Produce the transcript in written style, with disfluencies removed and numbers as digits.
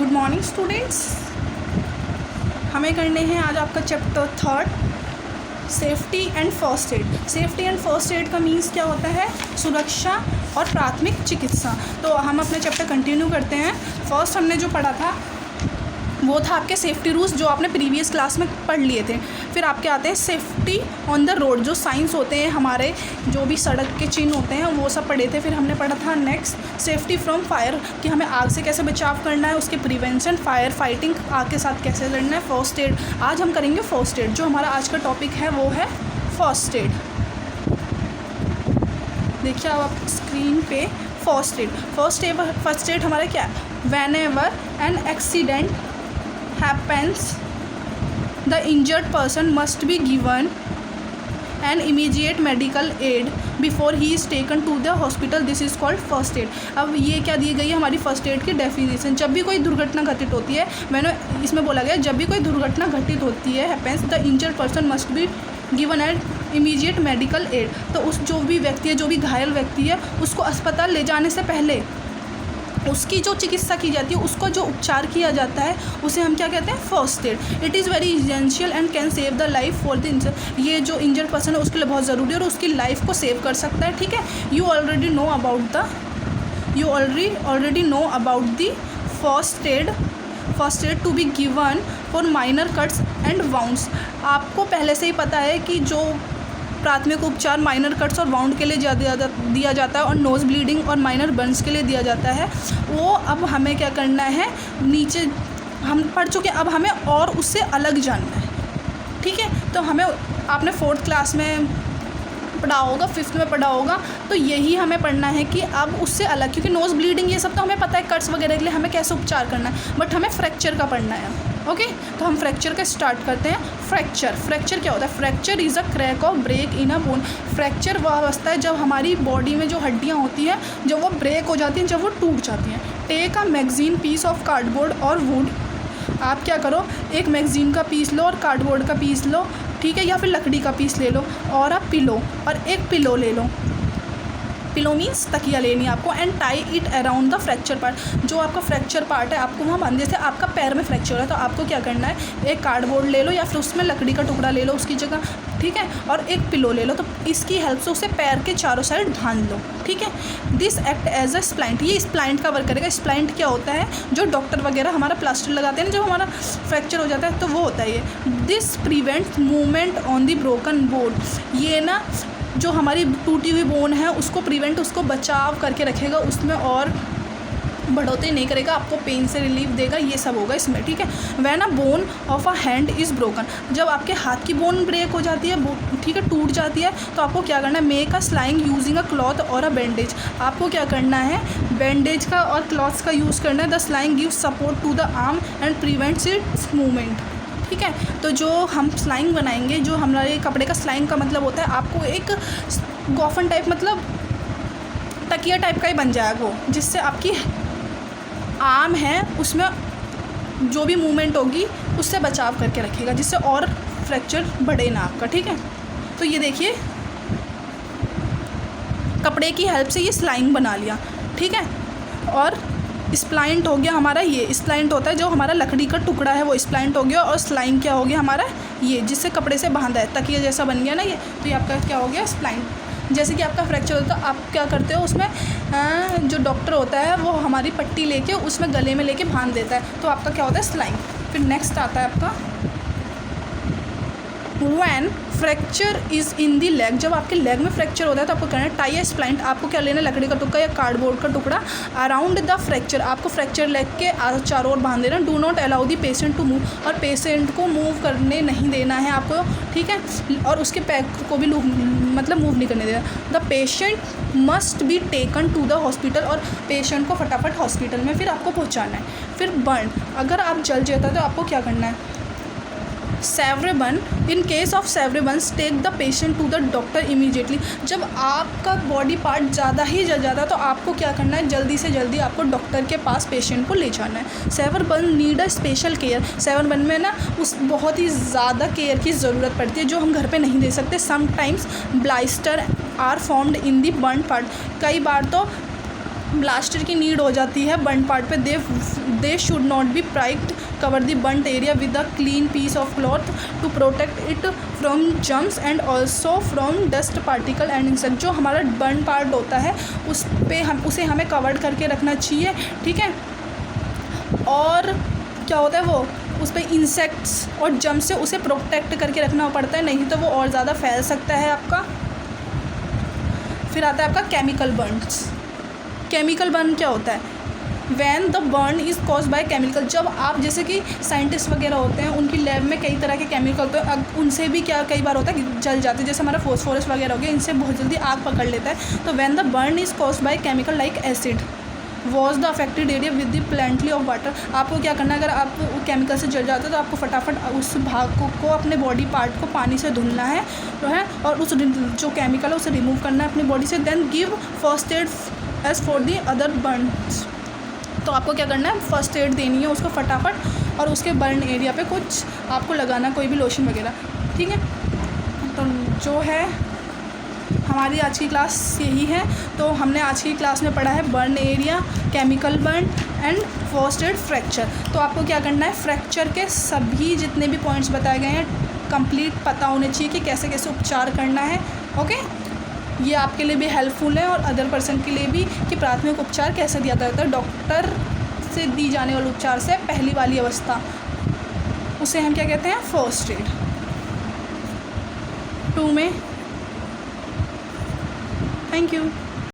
Good morning students. हमें करने हैं आज आपका chapter 3 safety and first aid. Safety and first aid का मीन्स क्या होता है? सुरक्षा और प्राथमिक चिकित्सा। तो हम अपने चैप्टर कंटिन्यू करते हैं। फर्स्ट हमने जो पढ़ा था वो था आपके सेफ्टी रूल्स, जो आपने प्रीवियस क्लास में पढ़ लिए थे। फिर आपके आते हैं सेफ्टी ऑन द रोड, जो साइंस होते हैं हमारे, जो भी सड़क के चिन्ह होते हैं वो सब पढ़े थे। फिर हमने पढ़ा था नेक्स्ट सेफ्टी फ्रॉम फायर, कि हमें आग से कैसे बचाव करना है, उसके प्रिवेंशन, फायर फाइटिंग, आग के साथ कैसे लड़ना है, फर्स्ट एड। आज हम करेंगे फर्स्ट एड। जो हमारा आज का टॉपिक है वो है फर्स्ट एड। देखिए अब आप स्क्रीन पे फर्स्ट एड हमारा क्या है? When ever an accident happens, the injured person must be given an immediate medical aid before he is taken to the hospital. This is called first aid. अब ये क्या दी गई है हमारी फर्स्ट एड की डेफिनेशन? जब भी कोई दुर्घटना घटित होती है, मैंने इसमें बोला गया जब भी कोई दुर्घटना घटित होती है happens, the injured person must be given an immediate medical aid. तो उस जो भी व्यक्ति है, जो भी घायल व्यक्ति है, उसको अस्पताल ले जाने से पहले उसकी जो चिकित्सा की जाती है, उसको जो उपचार किया जाता है, उसे हम क्या कहते हैं? First aid. It is very essential and can save the life for the injured. ये जो इंजर्ड पर्सन है उसके लिए बहुत ज़रूरी है और उसकी लाइफ को सेव कर सकता है। ठीक है, you already know about the first aid to be given for minor cuts and wounds. आपको पहले से ही पता है कि जो प्राथमिक उपचार माइनर कट्स और वाउंड के लिए दिया जाता है और नोज़ ब्लीडिंग और माइनर बर्न्स के लिए दिया जाता है, वो अब हमें क्या करना है? नीचे हम पढ़ चुके हैं, अब हमें और उससे अलग जानना है। ठीक है, तो हमें आपने 4th क्लास में पढ़ा होगा, 5th में पढ़ा होगा, तो यही हमें पढ़ना है कि अब उससे अलग, क्योंकि नोज़ ब्लीडिंग ये सब तो हमें पता है, कट्स वगैरह के लिए हमें कैसे उपचार करना है, बट हमें फ्रैक्चर का पढ़ना है। ओके, तो हम फ्रैक्चर का स्टार्ट करते हैं। फ्रैक्चर क्या होता है? Fracture is a crack or break in a bone. Fracture वह अवस्था है जब हमारी बॉडी में जो हड्डियाँ होती हैं, जब वो ब्रेक हो जाती हैं, जब वो टूट जाती हैं। Take a magazine piece of cardboard or wood. आप क्या करो, एक मैगज़ीन का पीस लो और कार्डबोर्ड का पीस लो, ठीक है, या फिर लकड़ी का पीस ले लो, और आप पिलो, और एक पिलो ले लो। पिलो मीन्स तकिया लेनी है आपको, and tie it around the fracture part. जो आपका फ्रैक्चर पार्ट है आपको वहाँ बांधे। जैसे आपका पैर में फ्रैक्चर है तो आपको क्या करना है? एक कार्डबोर्ड ले लो या फिर उसमें लकड़ी का टुकड़ा ले लो उसकी जगह, ठीक है, और एक पिलो ले लो। तो इसकी हेल्प से उसे पैर के चारों साइड बांध लो। ठीक है, दिस एक्ट एज अ स्प्लाइंट। ये स्प्लाइंट का वर्क करेगा। स्प्लाइंट क्या होता है? जो डॉक्टर वगैरह हमारा प्लास्टर लगाते हैं ना, जब हमारा फ्रैक्चर हो जाता है तो वो होता है ये। This prevents movement on the broken bone. ये ना जो हमारी टूटी हुई बोन है उसको उसको बचाव करके रखेगा, उसमें और बढ़ोतरी नहीं करेगा, आपको पेन से रिलीफ देगा, ये सब होगा इसमें। ठीक है, when a bone of a hand is broken. जब आपके हाथ की बोन ब्रेक हो जाती है, ठीक है, टूट जाती है, तो आपको क्या करना है? Make a sling using a cloth और अ बैंडेज। आपको क्या करना है? बैंडेज का और क्लॉथ्स का यूज़ करना है। The sling gives support to the arm and prevents its movement. ठीक है, तो जो हम स्लाइंग बनाएंगे, जो हमारे कपड़े का स्लाइंग का मतलब होता है, आपको एक गोफन टाइप, मतलब तकिया टाइप का ही बन जाएगा वो, जिससे आपकी आर्म है उसमें जो भी मूवमेंट होगी उससे बचाव करके रखेगा, जिससे और फ्रैक्चर बढ़े ना आपका। ठीक है, तो ये देखिए कपड़े की हेल्प से ये स्लाइंग बना लिया। ठीक है, और स्प्लाइंट हो गया हमारा, ये स्प्लाइंट होता है जो हमारा लकड़ी का टुकड़ा है, वो स्प्लाइंट हो गया। और स्लाइंग क्या हो गया हमारा? ये जिससे कपड़े से बांधा है, तकिया जैसा बन गया ना ये, तो ये आपका क्या हो गया? स्प्लाइंट। जैसे कि आपका फ्रैक्चर होता है, आप क्या करते हो उसमें, जो डॉक्टर होता है वो हमारी पट्टी लेके उसमें गले में लेके बांध देता है, तो आपका क्या होता है? स्लाइंग। फिर नेक्स्ट आता है आपका when fracture is in the leg. जब आपके लेग में फ्रैक्चर होता है तो आपको करना है टाई ए स्प्लाइंट। आपको क्या लेना है? लकड़ी का टुकड़ा या कार्डबोर्ड का टुकड़ा अराउंड द फ्रैक्चर। आपको फ्रैक्चर लेग के चारों ओर बांध देना। Do not allow the patient to move. और पेशेंट को मूव करने नहीं देना है आपको, ठीक है, और उसके पैर को भी मतलब मूव नहीं करने देना। The patient must be taken to the hospital. और पेशेंट को फटाफट हॉस्पिटल में फिर आपको पहुँचाना है। फिर बर्न, अगर आप जल जाता है तो आपको क्या करना है? Severe burn. In case of severe burns take the patient to the doctor immediately. जब आपका बॉडी पार्ट ज़्यादा ही जल जाता है तो आपको क्या करना है? जल्दी से जल्दी आपको डॉक्टर के पास पेशेंट को ले जाना है। Severe burn need a special care. Severe burn में ना उस बहुत ही ज़्यादा केयर की ज़रूरत पड़ती है जो हम घर पे नहीं दे सकते। Sometimes blisters are formed in the burn part. कई बार तो ब्लास्टर की नीड हो जाती है बर्न पार्ट पे, they should not be pricked, cover the burn area with a clean piece of cloth to protect it from germs and also from dust particle and insect. जो हमारा burn part होता है उसे हमें covered करके रखना चाहिए, ठीक है। और क्या होता है वो उस पर इंसेक्ट्स और जम्स से उसे प्रोटेक्ट करके रखना पड़ता है, नहीं तो वो और ज़्यादा फैल सकता है आपका। फिर आता है आपका केमिकल बर्न्स। केमिकल बर्न क्या होता है? Van the burn is cause by chemical. जब आप जैसे कि साइंटिस्ट वगैरह होते हैं, उनकी लैब में कई तरह के केमिकल होते हैं, उनसे भी क्या कई बार होता है कि जल जाते हैं, जैसे हमारा फॉस्फोरस वगैरह हो गया, इनसे बहुत जल्दी आग पकड़ लेता है। तो when the burn is cause by chemical like acid wash the affected area with the plenty of water. आपको क्या करना है, अगर आप केमिकल से जल जाते हो तो आपको फटाफट उस भाग को अपने बॉडी पार्ट को पानी से धुलना है, तो है, और उस जो केमिकल है उसे रिमूव करना है अपनी बॉडी से। Then give first aid as for the other burns. तो आपको क्या करना है, फर्स्ट एड देनी है उसको फटाफट, और उसके बर्न एरिया पे कुछ आपको लगाना, कोई भी लोशन वगैरह, ठीक है। तो जो है हमारी आज की क्लास यही है। तो हमने आज की क्लास में पढ़ा है burn area, chemical burn and first aid, fracture. तो आपको क्या करना है, फ्रैक्चर के सभी जितने भी पॉइंट्स बताए गए हैं कंप्लीट पता होने चाहिए कि कैसे कैसे उपचार करना है, ओके। ये आपके लिए भी हेल्पफुल है और अदर पर्सन के लिए भी कि प्राथमिक उपचार कैसे दिया जाता है। डॉक्टर से दी जाने वाले उपचार से पहली वाली अवस्था, उसे हम क्या कहते हैं, फर्स्ट एड। 2 में थैंक यू।